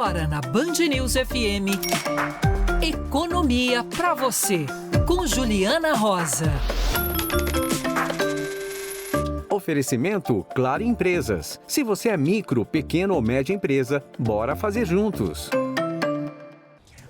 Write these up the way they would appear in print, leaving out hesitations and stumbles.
Agora na Band News FM, Economia pra você, com Juliana Rosa. Oferecimento Claro Empresas. Se você é micro, pequeno ou média empresa, bora fazer juntos.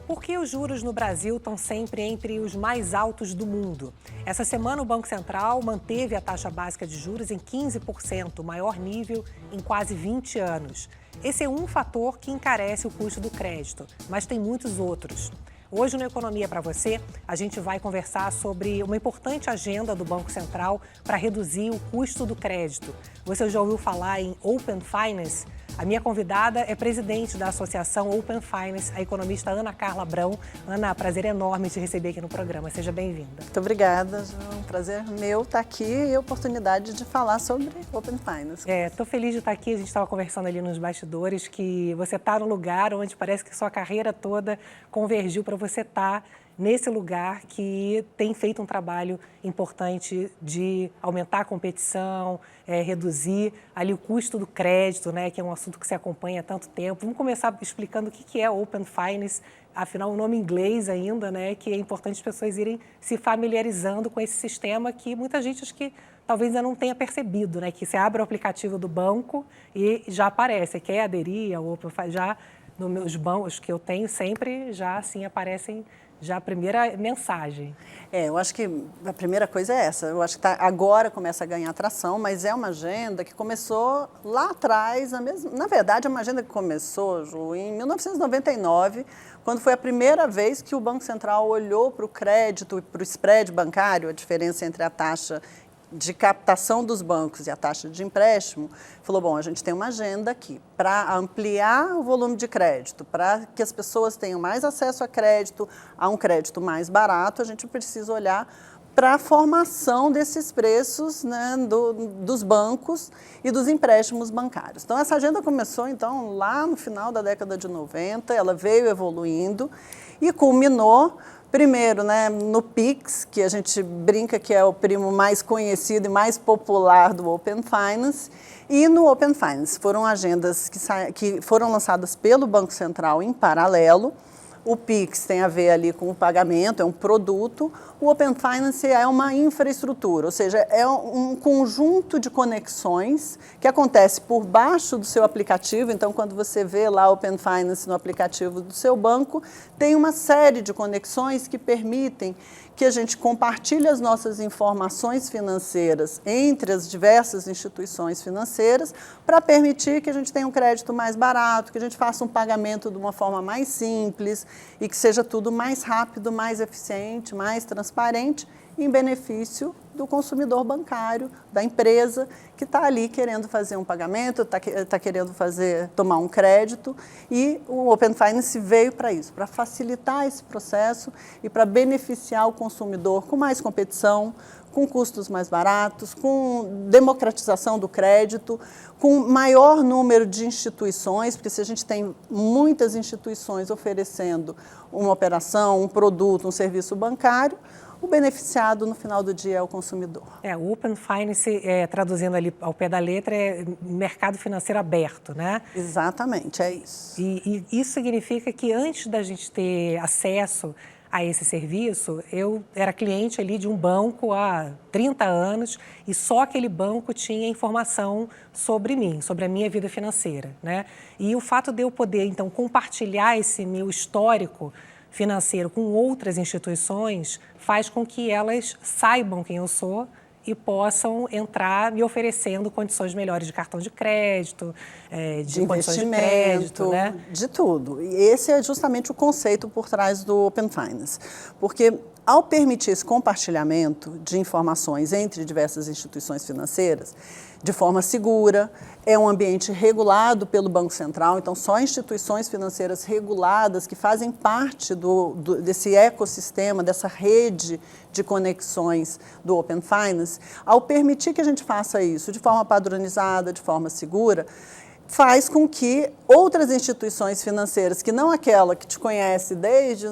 Por que os juros no Brasil estão sempre entre os mais altos do mundo? Essa semana, o Banco Central manteve a taxa básica de juros em 15%, o maior nível em quase 20 anos. Esse é um fator que encarece o custo do crédito, mas tem muitos outros. Hoje, no Economia para Você, a gente vai conversar sobre uma importante agenda do Banco Central para reduzir o custo do crédito. Você já ouviu falar em Open Finance? A minha convidada é presidente da Associação Open Finance, a economista Ana Carla Abrão. Ana, prazer enorme te receber aqui no programa. Seja bem-vinda. Muito obrigada, João. Prazer meu estar aqui e a oportunidade de falar sobre Open Finance. Estou feliz de estar aqui. A gente estava conversando ali nos bastidores que você está no lugar onde parece que sua carreira toda convergiu para você estar nesse lugar que tem feito um trabalho importante de aumentar a competição, reduzir ali o custo do crédito, né, que é um assunto que se acompanha há tanto tempo. Vamos começar explicando o que é Open Finance, afinal, o nome em inglês ainda, né, que é importante as pessoas irem se familiarizando com esse sistema que muita gente acho que talvez ainda não tenha percebido, né, que você abre o aplicativo do banco e já aparece, quer aderir ao Open Finance, já nos meus bancos que eu tenho sempre já assim aparecem já a primeira mensagem. Eu acho que a primeira coisa é essa. Eu acho que agora começa a ganhar atração, mas é uma agenda que começou lá atrás. Na verdade, é uma agenda que começou, Ju, em 1999, quando foi a primeira vez que o Banco Central olhou para o crédito e para o spread bancário, a diferença entre a taxa de captação dos bancos e a taxa de empréstimo, falou, bom, a gente tem uma agenda aqui para ampliar o volume de crédito, para que as pessoas tenham mais acesso a crédito, a um crédito mais barato, a gente precisa olhar para a formação desses preços, né, dos bancos e dos empréstimos bancários. Então, essa agenda começou, então, lá no final da década de 90, ela veio evoluindo e culminou primeiro, né, no Pix, que a gente brinca que é o primo mais conhecido e mais popular do Open Finance, e no Open Finance foram agendas que foram lançadas pelo Banco Central em paralelo. O Pix tem a ver ali com o pagamento, é um produto. O Open Finance é uma infraestrutura, ou seja, é um conjunto de conexões que acontece por baixo do seu aplicativo. Então, quando você vê lá Open Finance no aplicativo do seu banco, tem uma série de conexões que permitem que a gente compartilhe as nossas informações financeiras entre as diversas instituições financeiras para permitir que a gente tenha um crédito mais barato, que a gente faça um pagamento de uma forma mais simples e que seja tudo mais rápido, mais eficiente, mais transparente, em benefício do consumidor bancário, da empresa que está ali querendo fazer um pagamento, está querendo tomar um crédito, e o Open Finance veio para isso, para facilitar esse processo e para beneficiar o consumidor com mais competição, com custos mais baratos, com democratização do crédito, com maior número de instituições, porque se a gente tem muitas instituições oferecendo uma operação, um produto, um serviço bancário, o beneficiado no final do dia é o consumidor. O Open Finance, traduzindo ali ao pé da letra, é mercado financeiro aberto, né? Exatamente, é isso. E isso significa que antes da gente ter acesso a esse serviço, eu era cliente ali de um banco há 30 anos e só aquele banco tinha informação sobre mim, sobre a minha vida financeira, né? E o fato de eu poder, então, compartilhar esse meu histórico financeiro com outras instituições faz com que elas saibam quem eu sou e possam entrar me oferecendo condições melhores de cartão de crédito, de condições de crédito, né? De tudo. E esse é justamente o conceito por trás do Open Finance. Porque ao permitir esse compartilhamento de informações entre diversas instituições financeiras, de forma segura, é um ambiente regulado pelo Banco Central, então só instituições financeiras reguladas que fazem parte desse ecossistema, dessa rede de conexões do Open Finance, ao permitir que a gente faça isso de forma padronizada, de forma segura, faz com que outras instituições financeiras, que não aquela que te conhece desde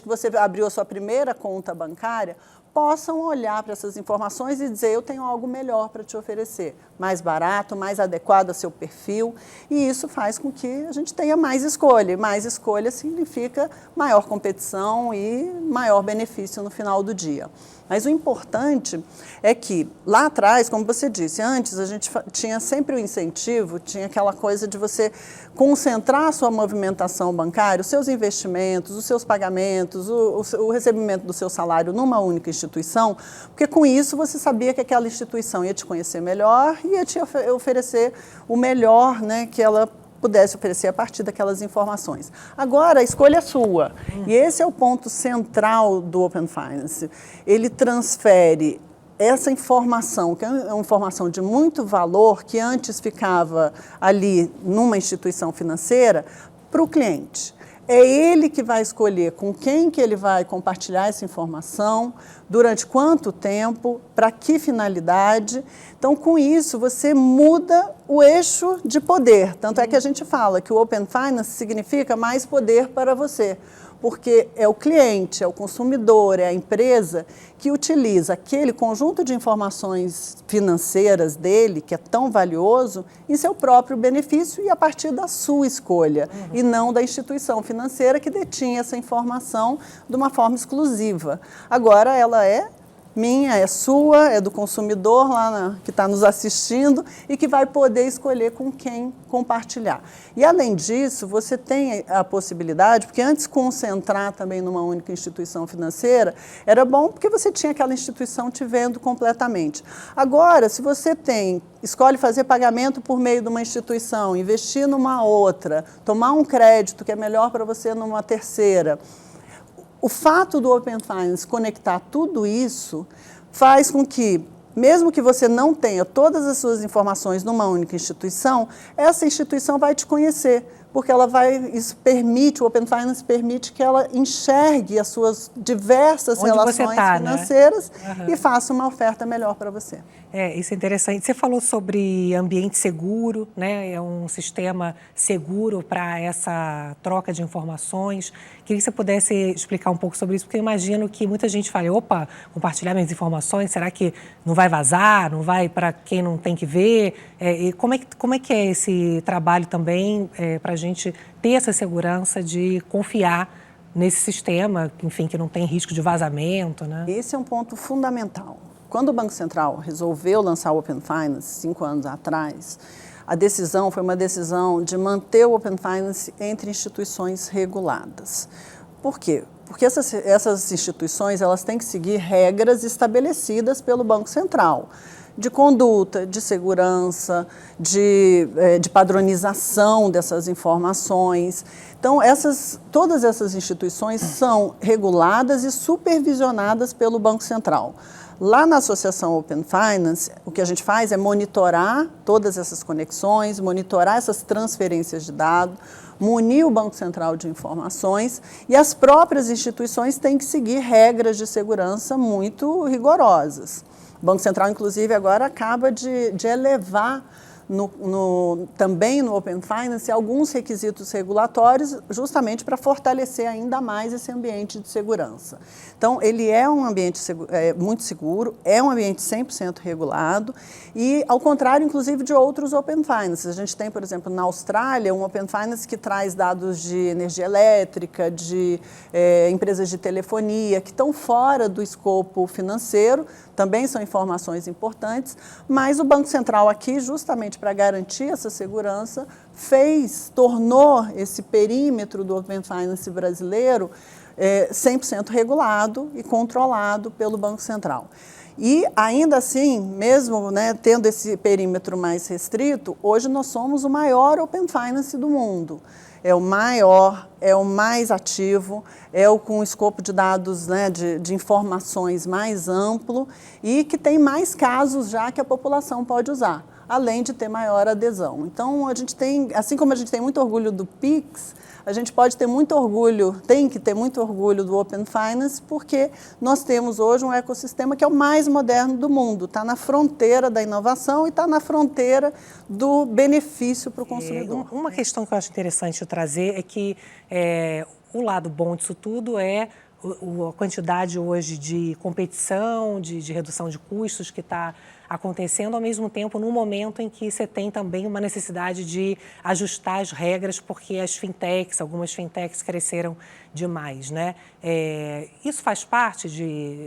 que você abriu a sua primeira conta bancária, possam olhar para essas informações e dizer, eu tenho algo melhor para te oferecer, mais barato, mais adequado ao seu perfil, e isso faz com que a gente tenha mais escolha, e mais escolha significa maior competição e maior benefício no final do dia. Mas o importante é que, lá atrás, como você disse, antes a gente tinha sempre o incentivo, tinha aquela coisa de você concentrar a sua movimentação bancária, os seus investimentos, os seus pagamentos, o recebimento do seu salário numa única instituição, porque com isso você sabia que aquela instituição ia te conhecer melhor e ia te oferecer o melhor, né, que ela pudesse oferecer a partir daquelas informações. Agora, a escolha é sua. E esse é o ponto central do Open Finance. Ele transfere essa informação, que é uma informação de muito valor, que antes ficava ali numa instituição financeira, para o cliente. É ele que vai escolher com quem que ele vai compartilhar essa informação, durante quanto tempo, para que finalidade. Então, com isso, você muda o eixo de poder. Tanto é que a gente fala que o Open Finance significa mais poder para você, porque é o cliente, é o consumidor, é a empresa que utiliza aquele conjunto de informações financeiras dele, que é tão valioso, em seu próprio benefício e a partir da sua escolha, e não da instituição financeira que detinha essa informação de uma forma exclusiva. Agora, ela é minha, é sua, é do consumidor lá que está nos assistindo e que vai poder escolher com quem compartilhar. E, além disso, você tem a possibilidade, porque antes concentrar também numa única instituição financeira era bom porque você tinha aquela instituição te vendo completamente. Agora, se você escolhe fazer pagamento por meio de uma instituição, investir numa outra, tomar um crédito que é melhor para você numa terceira, o fato do Open Finance conectar tudo isso faz com que, mesmo que você não tenha todas as suas informações numa única instituição, essa instituição vai te conhecer, porque o Open Finance permite que ela enxergue as suas diversas relações financeiras, né? E faça uma oferta melhor para você. Isso é interessante. Você falou sobre ambiente seguro, né? É um sistema seguro para essa troca de informações. Queria que você pudesse explicar um pouco sobre isso, porque eu imagino que muita gente fala, opa, compartilhar minhas informações, será que não vai vazar, não vai para quem não tem que ver? E como é que é esse trabalho também para a gente ter essa segurança de confiar nesse sistema, enfim, que não tem risco de vazamento, né? Esse é um ponto fundamental. Quando o Banco Central resolveu lançar o Open Finance 5 anos atrás, a decisão foi uma decisão de manter o Open Finance entre instituições reguladas. Por quê? Porque essas instituições elas têm que seguir regras estabelecidas pelo Banco Central, de conduta, de segurança, de padronização dessas informações. Então, todas essas instituições são reguladas e supervisionadas pelo Banco Central. Lá na Associação Open Finance, o que a gente faz é monitorar todas essas conexões, monitorar essas transferências de dados, munir o Banco Central de informações e as próprias instituições têm que seguir regras de segurança muito rigorosas. O Banco Central, inclusive, agora acaba de elevar também no Open Finance alguns requisitos regulatórios justamente para fortalecer ainda mais esse ambiente de segurança. Então, ele é um ambiente muito seguro, é um ambiente 100% regulado e, ao contrário, inclusive, de outros Open Finance. A gente tem, por exemplo, na Austrália, um Open Finance que traz dados de energia elétrica, de empresas de telefonia, que estão fora do escopo financeiro, também são informações importantes, mas o Banco Central aqui, justamente para garantir essa segurança, tornou esse perímetro do Open Finance brasileiro 100% regulado e controlado pelo Banco Central. E, ainda assim, mesmo tendo esse perímetro mais restrito, hoje nós somos o maior Open Finance do mundo. É o maior, é o mais ativo, é o com escopo de dados, de informações mais amplo e que tem mais casos já que a população pode usar, além de ter maior adesão. Então, a gente tem, assim como a gente tem muito orgulho do Pix, a gente pode ter muito orgulho, tem que ter muito orgulho do Open Finance, porque nós temos hoje um ecossistema que é o mais moderno do mundo, está na fronteira da inovação e está na fronteira do benefício para o consumidor. Uma questão que eu acho interessante trazer é que o lado bom disso tudo é a quantidade hoje de competição, de redução de custos que está acontecendo, ao mesmo tempo num momento em que você tem também uma necessidade de ajustar as regras, porque algumas fintechs cresceram demais, né? Isso faz parte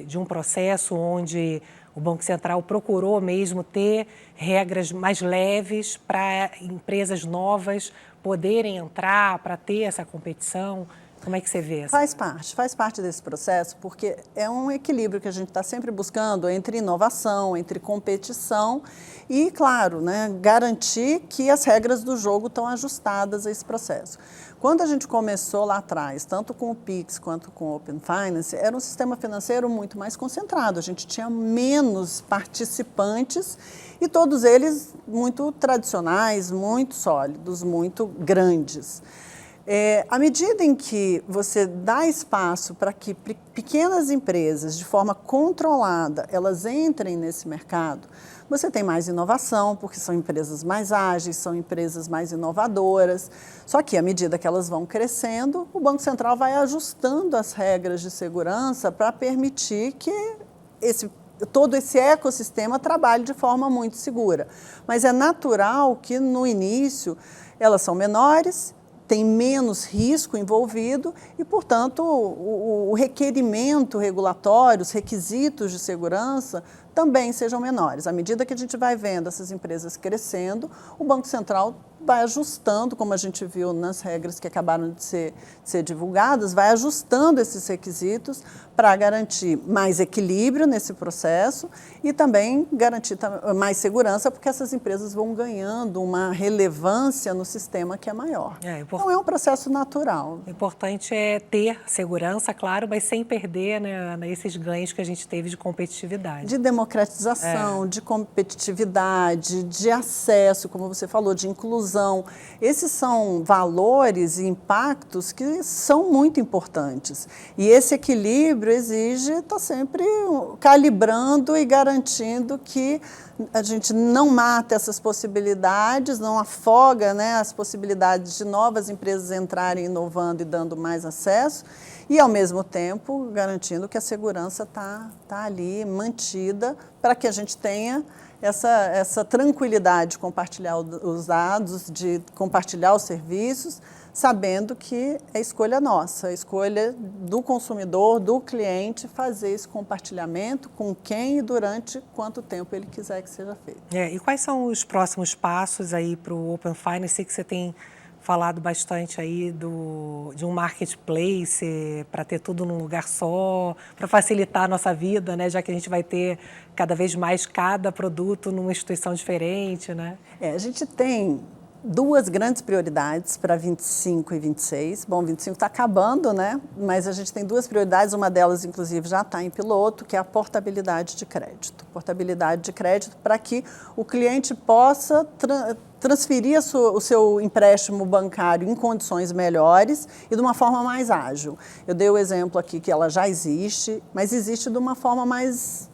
de um processo onde o Banco Central procurou mesmo ter regras mais leves para empresas novas poderem entrar, para ter essa competição. Como é que você vê isso? Faz parte desse processo, porque é um equilíbrio que a gente está sempre buscando entre inovação, entre competição e, claro, né, garantir que as regras do jogo estão ajustadas a esse processo. Quando a gente começou lá atrás, tanto com o Pix quanto com o Open Finance, era um sistema financeiro muito mais concentrado, a gente tinha menos participantes e todos eles muito tradicionais, muito sólidos, muito grandes. À medida em que você dá espaço para que pequenas empresas, de forma controlada, elas entrem nesse mercado, você tem mais inovação, porque são empresas mais ágeis, são empresas mais inovadoras. Só que, à medida que elas vão crescendo, o Banco Central vai ajustando as regras de segurança para permitir que todo esse ecossistema trabalhe de forma muito segura. Mas é natural que, no início, elas são menores, tem menos risco envolvido e, portanto, o requerimento regulatório, os requisitos de segurança também sejam menores. À medida que a gente vai vendo essas empresas crescendo, o Banco Central vai ajustando, como a gente viu nas regras que acabaram de ser divulgadas, vai ajustando esses requisitos para garantir mais equilíbrio nesse processo e também garantir mais segurança, porque essas empresas vão ganhando uma relevância no sistema que é maior. Então, é um processo natural. O importante é ter segurança, claro, mas sem perder, né, esses ganhos que a gente teve de competitividade. De democratização, de competitividade, de acesso, como você falou, de inclusão. Esses são valores e impactos que são muito importantes. E esse equilíbrio exige estar sempre calibrando e garantindo que a gente não mata essas possibilidades, não afoga, né, as possibilidades de novas empresas entrarem inovando e dando mais acesso e, ao mesmo tempo, garantindo que a segurança está ali mantida para que a gente tenha essa tranquilidade de compartilhar os dados, de compartilhar os serviços, sabendo que é escolha nossa, a escolha do consumidor, do cliente, fazer esse compartilhamento com quem e durante quanto tempo ele quiser que seja feito. E quais são os próximos passos aí para o Open Finance? Sei que você tem falado bastante aí de um marketplace para ter tudo num lugar só, para facilitar a nossa vida, né? Já que a gente vai ter cada vez mais cada produto numa instituição diferente, né? A gente tem duas grandes prioridades para 25 e 26. Bom, 25 está acabando, né? Mas a gente tem duas prioridades, uma delas, inclusive, já está em piloto, que é a portabilidade de crédito. Portabilidade de crédito para que o cliente possa transferir o seu empréstimo bancário em condições melhores e de uma forma mais ágil. Eu dei o exemplo aqui que ela já existe, mas existe de uma forma mais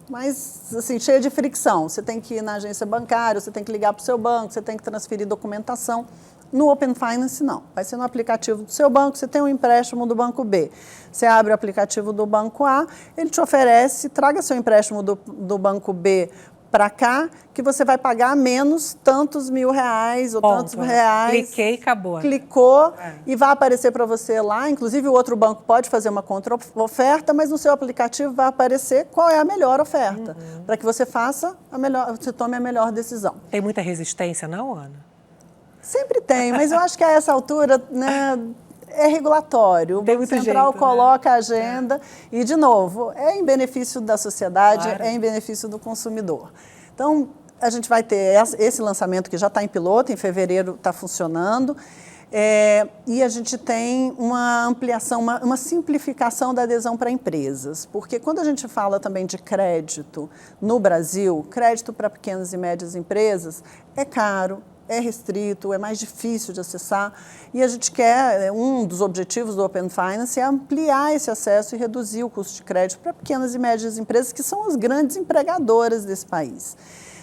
assim, cheia de fricção. Você tem que ir na agência bancária, você tem que ligar para o seu banco, você tem que transferir documentação. No Open Finance, não. Vai ser no aplicativo do seu banco, você tem um empréstimo do banco B. Você abre o aplicativo do banco A, ele te oferece, traga seu empréstimo do banco B para cá, que você vai pagar menos tantos R$1.000 ou tantos reais. Cliquei e acabou. Clicou e vai aparecer para você lá. Inclusive, o outro banco pode fazer uma contra-oferta, mas no seu aplicativo vai aparecer qual é a melhor oferta, para que você você tome a melhor decisão. Tem muita resistência, não, Ana? Sempre tem, mas eu acho que a essa altura, né, é regulatório. O Banco Central coloca a agenda e, de novo, é em benefício da sociedade, é em benefício do consumidor. Então, a gente vai ter esse lançamento que já está em piloto, em fevereiro está funcionando, e a gente tem uma ampliação, uma simplificação da adesão para empresas, porque quando a gente fala também de crédito no Brasil, crédito para pequenas e médias empresas é caro, é restrito, é mais difícil de acessar e a gente quer, um dos objetivos do Open Finance é ampliar esse acesso e reduzir o custo de crédito para pequenas e médias empresas, que são as grandes empregadoras desse país.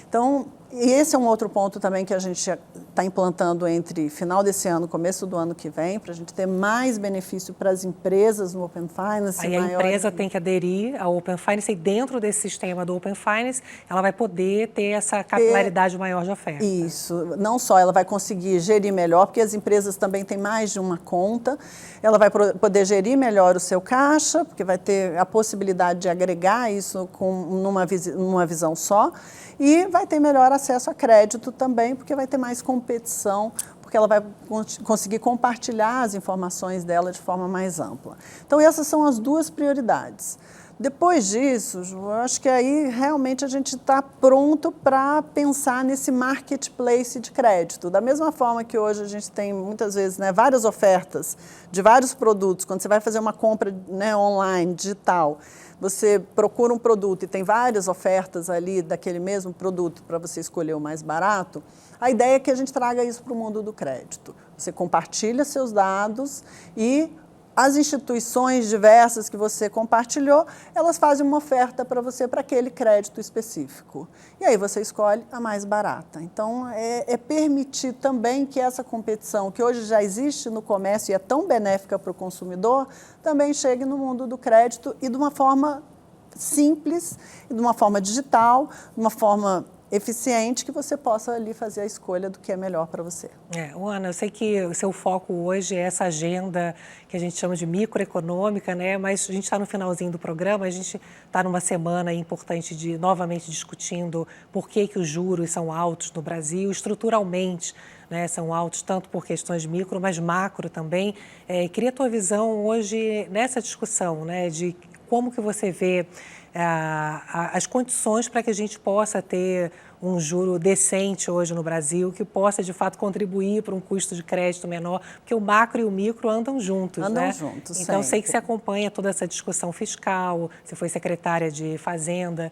Então, esse é um outro ponto também que a gente está implantando entre final desse ano e começo do ano que vem, para a gente ter mais benefício para as empresas no Open Finance. Aí a empresa tem que aderir ao Open Finance e dentro desse sistema do Open Finance, ela vai poder ter essa capilaridade maior de oferta. Isso. Não só ela vai conseguir gerir melhor, porque as empresas também têm mais de uma conta, ela vai poder gerir melhor o seu caixa, porque vai ter a possibilidade de agregar isso numa visão só, e vai ter melhor acesso a crédito também, porque vai ter mais competição, porque ela vai conseguir compartilhar as informações dela de forma mais ampla. Então, essas são as duas prioridades. Depois disso, Ju, eu acho que aí realmente a gente está pronto para pensar nesse marketplace de crédito. Da mesma forma que hoje a gente tem muitas vezes, né, várias ofertas de vários produtos, quando você vai fazer uma compra, né, online, digital, você procura um produto e tem várias ofertas ali daquele mesmo produto para você escolher o mais barato, a ideia é que a gente traga isso para o mundo do crédito. Você compartilha seus dados e as instituições diversas que você compartilhou, elas fazem uma oferta para você para aquele crédito específico. E aí você escolhe a mais barata. Então, é permitir também que essa competição, que hoje já existe no comércio e é tão benéfica para o consumidor, também chegue no mundo do crédito e de uma forma simples, de uma forma digital, de uma forma eficiente, que você possa ali fazer a escolha do que é melhor para você. Ana, eu sei que o seu foco hoje é essa agenda que a gente chama de microeconômica, né? Mas a gente está no finalzinho do programa, a gente está numa semana importante de novamente discutindo por que os juros são altos no Brasil, estruturalmente, né, são altos tanto por questões micro, mas macro também. Queria a tua visão hoje nessa discussão, né, de como que você vê as condições para que a gente possa ter um juro decente hoje no Brasil, que possa, de fato, contribuir para um custo de crédito menor, porque o macro e o micro andam juntos, Andam né? juntos, então, sempre. sei que você acompanha toda essa discussão fiscal, você foi secretária de Fazenda.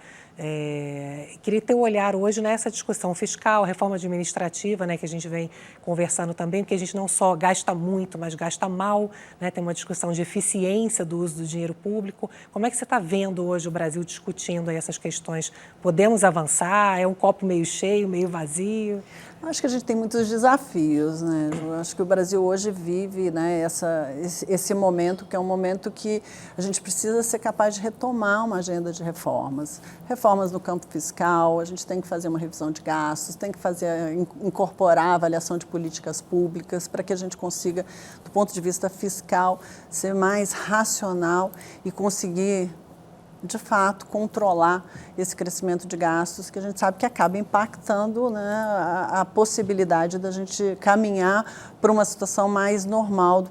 Queria ter um olhar hoje nessa discussão fiscal, reforma administrativa, né, que a gente vem conversando também, porque a gente não só gasta muito, mas gasta mal, né? Tem uma discussão de eficiência do uso do dinheiro público. Como é que você está vendo hoje o Brasil discutindo aí essas questões? Podemos avançar? É um copo meio cheio, meio vazio? Acho que a gente tem muitos desafios, né? Eu acho que o Brasil hoje vive, né, esse momento, que é um momento que a gente precisa ser capaz de retomar uma agenda de reformas. Reformas no campo fiscal, a gente tem que fazer uma revisão de gastos, tem que incorporar a avaliação de políticas públicas para que a gente consiga, do ponto de vista fiscal, ser mais racional e conseguir, de fato, controlar esse crescimento de gastos que a gente sabe que acaba impactando, né, a possibilidade da gente caminhar para uma situação mais normal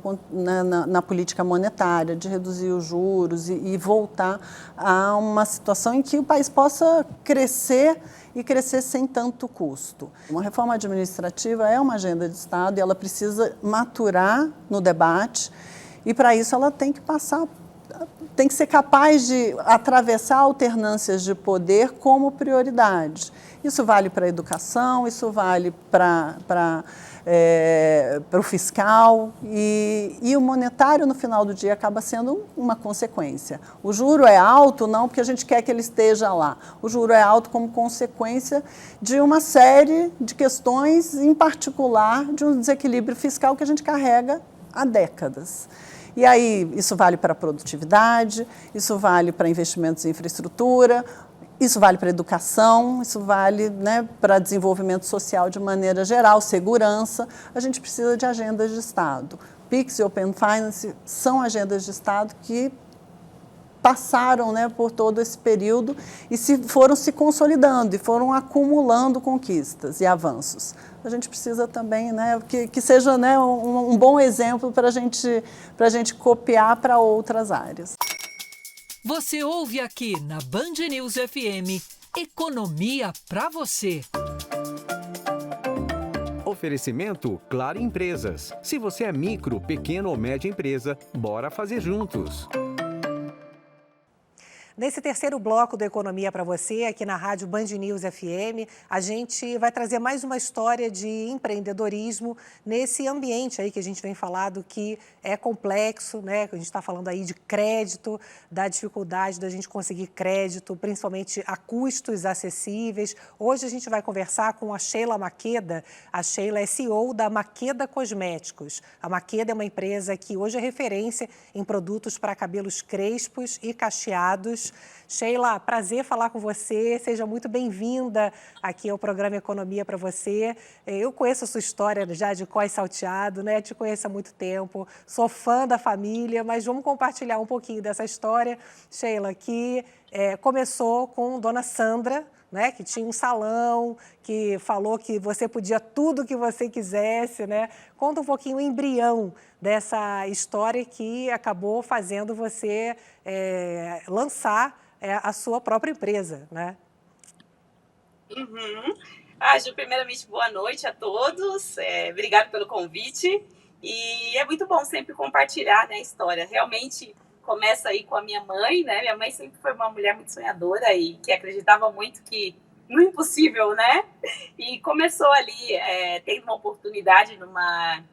na política monetária, de reduzir os juros e voltar a uma situação em que o país possa crescer e crescer sem tanto custo. Uma reforma administrativa é uma agenda de Estado e ela precisa maturar no debate e, para isso, ela tem que ser capaz de atravessar alternâncias de poder como prioridade. Isso vale para a educação, isso vale para o fiscal e o monetário, no final do dia, acaba sendo uma consequência. O juro é alto não porque a gente quer que ele esteja lá. O juro é alto como consequência de uma série de questões, em particular de um desequilíbrio fiscal que a gente carrega há décadas. E aí, isso vale para a produtividade, isso vale para investimentos em infraestrutura, isso vale para a educação, isso vale, né, para desenvolvimento social de maneira geral, segurança. A gente precisa de agendas de Estado. PIX e Open Finance são agendas de Estado que passaram, né, por todo esse período e foram se consolidando e foram acumulando conquistas e avanços. A gente precisa também, né, que seja, né, um bom exemplo para a gente copiar para outras áreas. Você ouve aqui na Band News FM, Economia para você. Oferecimento Claro Empresas. Se você é micro, pequeno ou média empresa, bora fazer juntos. Nesse terceiro bloco do Economia para você, aqui na Rádio Band News FM, a gente vai trazer mais uma história de empreendedorismo nesse ambiente aí que a gente vem falando que é complexo, né? A gente está falando aí de crédito, da dificuldade da gente conseguir crédito, principalmente a custos acessíveis. Hoje a gente vai conversar com a Sheila Maqueda. A Sheila é CEO da Maqueda Cosméticos. A Maqueda é uma empresa que hoje é referência em produtos para cabelos crespos e cacheados. Sheila, prazer falar com você, seja muito bem-vinda aqui ao programa Economia para você. Eu conheço a sua história já de Cós Salteado, né? Te conheço há muito tempo, sou fã da família, mas vamos compartilhar um pouquinho dessa história, Sheila, que começou com Dona Sandra, né, que tinha um salão, que falou que você podia tudo que você quisesse, né? Conta um pouquinho o embrião dessa história que acabou fazendo você lançar a sua própria empresa, né? Uhum. Ju, primeiramente, boa noite a todos. Obrigado pelo convite. E é muito bom sempre compartilhar, né, a história. Realmente começa aí com a minha mãe, né? Minha mãe sempre foi uma mulher muito sonhadora e que acreditava muito que no impossível, né? E começou ali, tendo uma oportunidade numa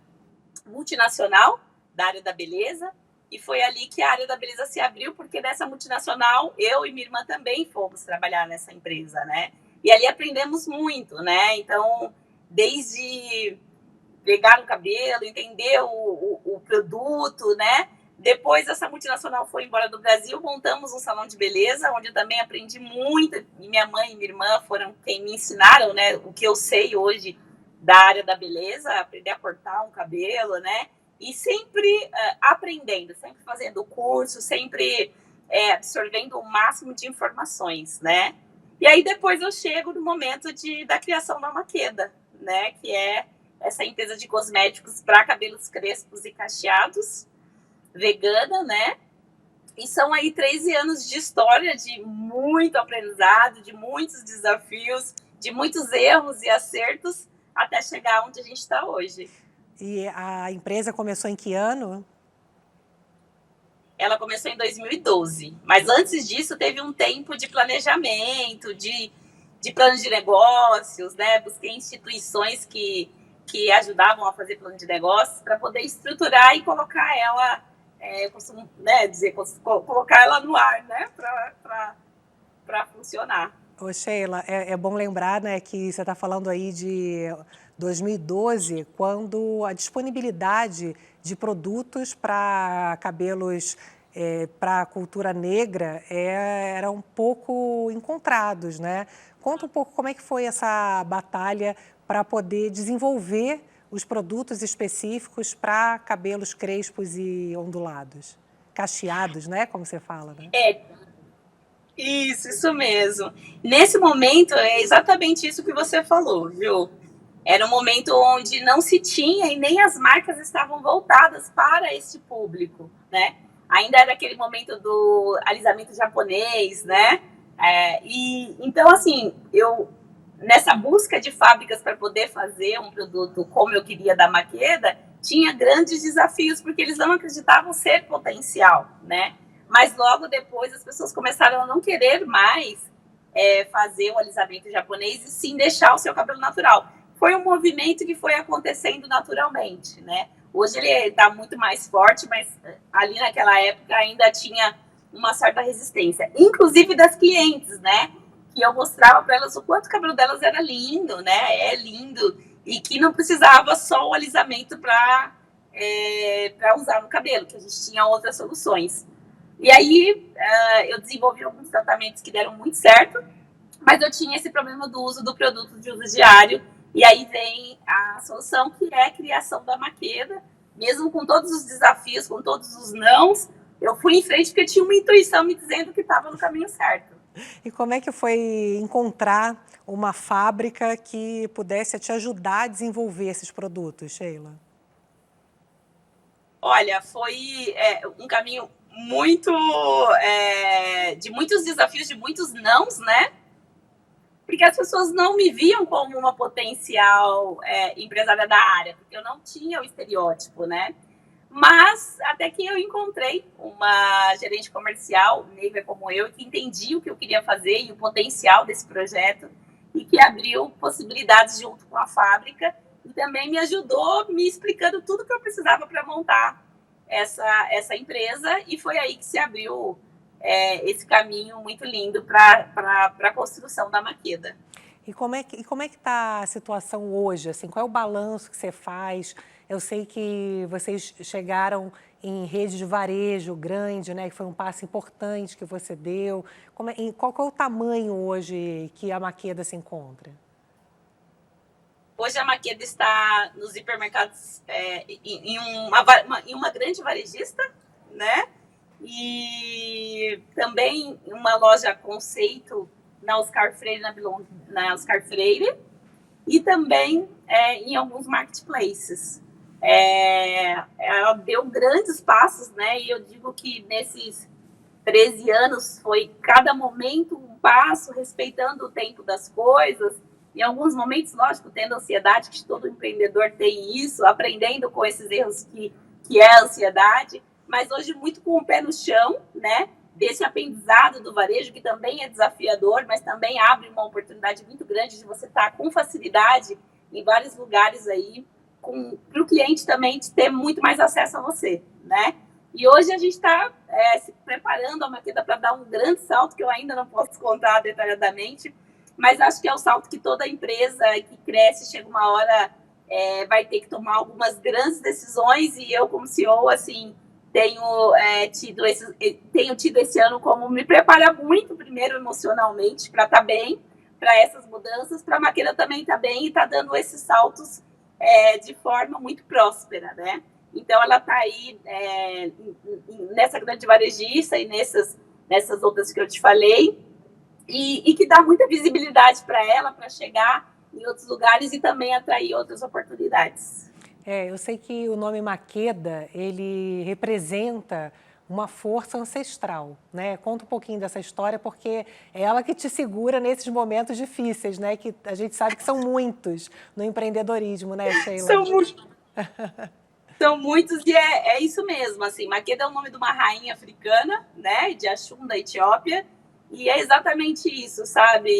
multinacional da área da beleza. E foi ali que a área da beleza se abriu, porque nessa multinacional, eu e minha irmã também fomos trabalhar nessa empresa, né? E ali aprendemos muito, né? Então, desde pegar no cabelo, entender o produto, né? Depois, essa multinacional foi embora do Brasil, montamos um salão de beleza, onde eu também aprendi muito. E minha mãe e minha irmã foram quem me ensinaram, né? O que eu sei hoje da área da beleza, aprender a cortar um cabelo, né? E sempre aprendendo, sempre fazendo curso, sempre absorvendo o máximo de informações, né? E aí depois eu chego no momento da criação da Maqueda, né? Que é essa empresa de cosméticos para cabelos crespos e cacheados, vegana, né? E são aí 13 anos de história, de muito aprendizado, de muitos desafios, de muitos erros e acertos, até chegar onde a gente está hoje. E a empresa começou em que ano? Ela começou em 2012, mas antes disso teve um tempo de planejamento, de plano de negócios, né? Busquei instituições que ajudavam a fazer plano de negócios para poder estruturar e colocar ela, eu costumo, né, dizer, colocar ela no ar, né? Para funcionar. Ô, Sheila, é bom lembrar, né, que você está falando aí de 2012, quando a disponibilidade de produtos para cabelos para a cultura negra eram pouco encontrados, né? Conta um pouco como é que foi essa batalha para poder desenvolver os produtos específicos para cabelos crespos e ondulados, cacheados, né? Como você fala, né? Isso mesmo. Nesse momento, é exatamente isso que você falou, viu? Era um momento onde não se tinha e nem as marcas estavam voltadas para esse público, né? Ainda era aquele momento do alisamento japonês, né? Então, assim, nessa busca de fábricas para poder fazer um produto como eu queria da Maqueda, tinha grandes desafios, porque eles não acreditavam ser potencial, né? Mas logo depois as pessoas começaram a não querer mais fazer o alisamento japonês e sim deixar o seu cabelo natural. Foi um movimento que foi acontecendo naturalmente, né? Hoje ele está muito mais forte, mas ali naquela época ainda tinha uma certa resistência, inclusive das clientes, né? Que eu mostrava para elas o quanto o cabelo delas era lindo, né? É lindo, e que não precisava só o alisamento para usar no cabelo, que a gente tinha outras soluções. E aí eu desenvolvi alguns tratamentos que deram muito certo, mas eu tinha esse problema do uso do produto de uso diário, e aí vem a solução, que é a criação da Maqueda. Mesmo com todos os desafios, com todos os nãos, eu fui em frente porque tinha uma intuição me dizendo que estava no caminho certo. E como é que foi encontrar uma fábrica que pudesse te ajudar a desenvolver esses produtos, Sheila? Olha, foi um caminho muito de muitos desafios, de muitos nãos, né? Porque as pessoas não me viam como uma potencial empresária da área, porque eu não tinha o estereótipo, né? Mas até que eu encontrei uma gerente comercial, negra como eu, que entendia o que eu queria fazer e o potencial desse projeto e que abriu possibilidades junto com a fábrica e também me ajudou me explicando tudo que eu precisava para montar essa empresa, e foi aí que se abriu esse caminho muito lindo para a construção da Makeda. E como é que está a situação hoje? Assim, qual é o balanço que você faz? Eu sei que vocês chegaram em rede de varejo grande, né? Que foi um passo importante que você deu. Qual é o tamanho hoje que a Makeda se encontra? Hoje a Makeda está nos hipermercados em uma grande varejista, né? E também uma loja conceito na Oscar Freire, na Oscar Freire, e também em alguns marketplaces. Ela deu grandes passos, né? E eu digo que nesses 13 anos foi cada momento um passo, respeitando o tempo das coisas. Em alguns momentos, lógico, tendo ansiedade, que todo empreendedor tem isso, aprendendo com esses erros que é a ansiedade, mas hoje muito com o pé no chão, né? Desse aprendizado do varejo, que também é desafiador, mas também abre uma oportunidade muito grande de você estar com facilidade em vários lugares aí, para o cliente também ter muito mais acesso a você, né? E hoje a gente está se preparando a Makeda para dar um grande salto, que eu ainda não posso contar detalhadamente, mas acho que é o salto que toda empresa que cresce, chega uma hora, vai ter que tomar algumas grandes decisões, e eu, como CEO, assim, tenho tido esse ano como me preparar muito, primeiro emocionalmente, para estar bem, para essas mudanças, para a Makeda também estar bem e estar dando esses saltos de forma muito próspera, né? Então, ela está aí nessa grande varejista e nessas outras que eu te falei, e que dá muita visibilidade para ela, para chegar em outros lugares e também atrair outras oportunidades. Eu sei que o nome Makeda, ele representa uma força ancestral, né? Conta um pouquinho dessa história, porque é ela que te segura nesses momentos difíceis, né? Que a gente sabe que são muitos no empreendedorismo, né, Sheila? São muitos, e é isso mesmo, assim, Makeda é o nome de uma rainha africana, né, de Axum, da Etiópia, e é exatamente isso, sabe,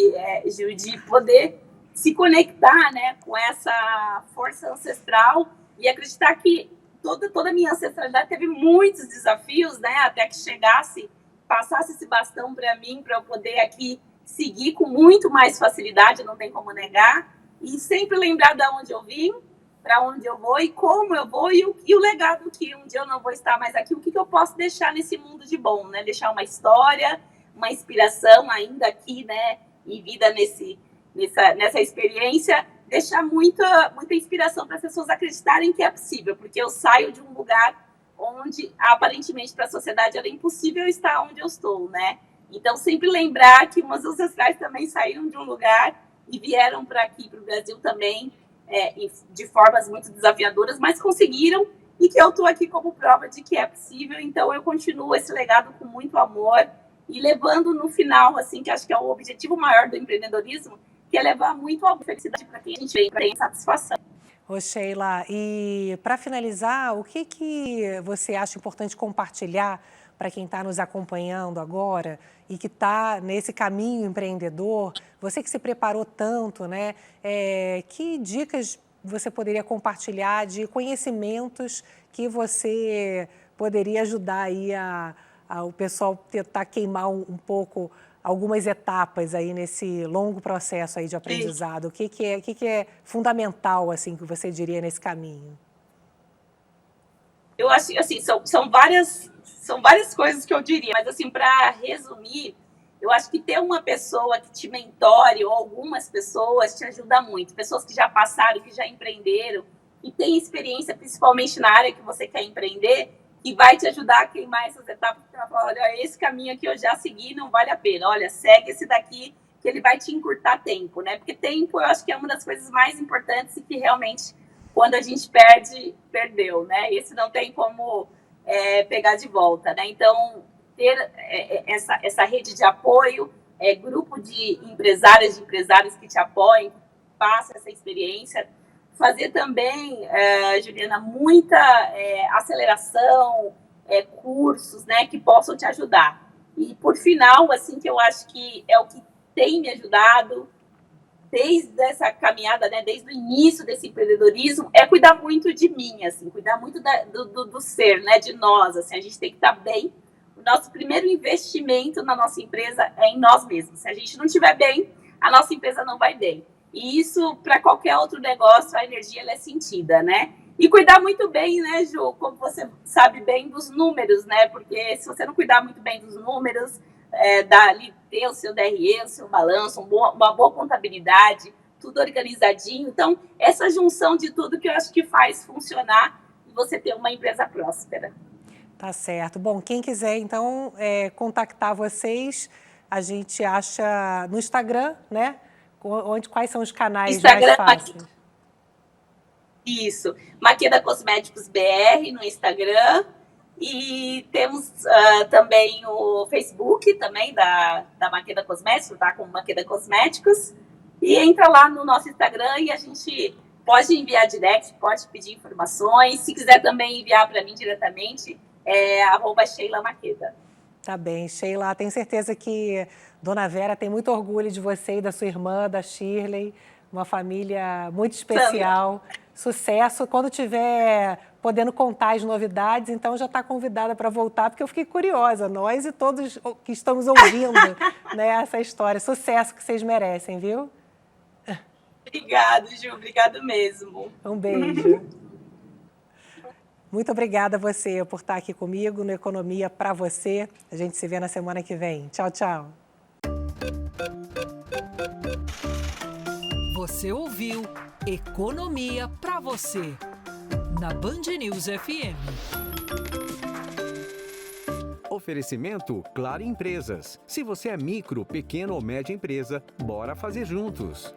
Gil, de poder se conectar, né, com essa força ancestral e acreditar que toda a minha ancestralidade teve muitos desafios, né, até que passasse esse bastão para mim, para eu poder aqui seguir com muito mais facilidade, não tem como negar, e sempre lembrar de onde eu vim, para onde eu vou e como eu vou, e o legado que um dia eu não vou estar mais aqui, o que eu posso deixar nesse mundo de bom, né? Deixar uma história, uma inspiração ainda aqui, né? E vida nessa experiência, deixar muita inspiração para as pessoas acreditarem que é possível, porque eu saio de um lugar onde aparentemente para a sociedade era impossível estar onde eu estou, né? Então sempre lembrar que meus ancestrais também saíram de um lugar e vieram para aqui, para o Brasil também, de formas muito desafiadoras, mas conseguiram, e que eu estou aqui como prova de que é possível. Então eu continuo esse legado com muito amor e levando no final, assim, que acho que é o objetivo maior do empreendedorismo, que é levar muito a felicidade para quem a gente vem, para ter satisfação. Ô Sheila, e para finalizar, o que você acha importante compartilhar para quem está nos acompanhando agora e que está nesse caminho empreendedor, você que se preparou tanto, né? Que dicas você poderia compartilhar de conhecimentos que você poderia ajudar aí o pessoal tentar queimar um pouco algumas etapas aí nesse longo processo aí de aprendizado? O que é fundamental, assim, que você diria nesse caminho? Eu acho que, assim, são várias coisas que eu diria, mas, assim, para resumir, eu acho que ter uma pessoa que te mentore, ou algumas pessoas, te ajuda muito. Pessoas que já passaram, que já empreenderam, que têm experiência, principalmente na área que você quer empreender, que vai te ajudar a queimar essas etapas. Olha, esse caminho aqui eu já segui, não vale a pena. Olha, segue esse daqui, que ele vai te encurtar tempo, né? Porque tempo, eu acho que é uma das coisas mais importantes e que realmente, quando a gente perdeu, né? Esse não tem como pegar de volta, né? Então, ter essa rede de apoio, grupo de empresárias, de empresários que te apoiem, passa essa experiência, fazer também, Juliana, muita aceleração, cursos, né, que possam te ajudar. E por final, assim, que eu acho que é o que tem me ajudado desde essa caminhada, né, desde o início desse empreendedorismo, é cuidar muito de mim, assim, cuidar muito do ser, né, de nós, assim, a gente tem que estar bem. O nosso primeiro investimento na nossa empresa é em nós mesmos. Se a gente não estiver bem, a nossa empresa não vai bem. E isso, para qualquer outro negócio, a energia ela é sentida, né? E cuidar muito bem, né, Ju, como você sabe bem, dos números, né? Porque se você não cuidar muito bem dos números, ter o seu DRE, o seu balanço, uma boa contabilidade, tudo organizadinho. Então, essa junção de tudo que eu acho que faz funcionar e você ter uma empresa próspera. Tá certo. Bom, quem quiser, então, contactar vocês, a gente acha no Instagram, né? Quais são os canais mais fáceis? Isso. Maqueda Cosméticos BR no Instagram. E temos também o Facebook também da Maqueda Cosméticos, tá? Como Maqueda Cosméticos. E entra lá no nosso Instagram e a gente pode enviar direct, pode pedir informações. Se quiser também enviar para mim diretamente, @Sheila Maqueda. Tá bem, Sheila, tenho certeza que Dona Vera tem muito orgulho de você e da sua irmã, da Shirley, uma família muito especial. Sucesso. Quando tiver podendo contar as novidades, então já está convidada para voltar, porque eu fiquei curiosa, nós e todos que estamos ouvindo, né, essa história. Sucesso que vocês merecem, viu? Obrigada, Ju, obrigado mesmo. Um beijo. Muito obrigada a você por estar aqui comigo no Economia para Você. A gente se vê na semana que vem. Tchau, tchau. Você ouviu Economia para Você, na Band News FM. Oferecimento Claro Empresas. Se você é micro, pequeno ou média empresa, bora fazer juntos.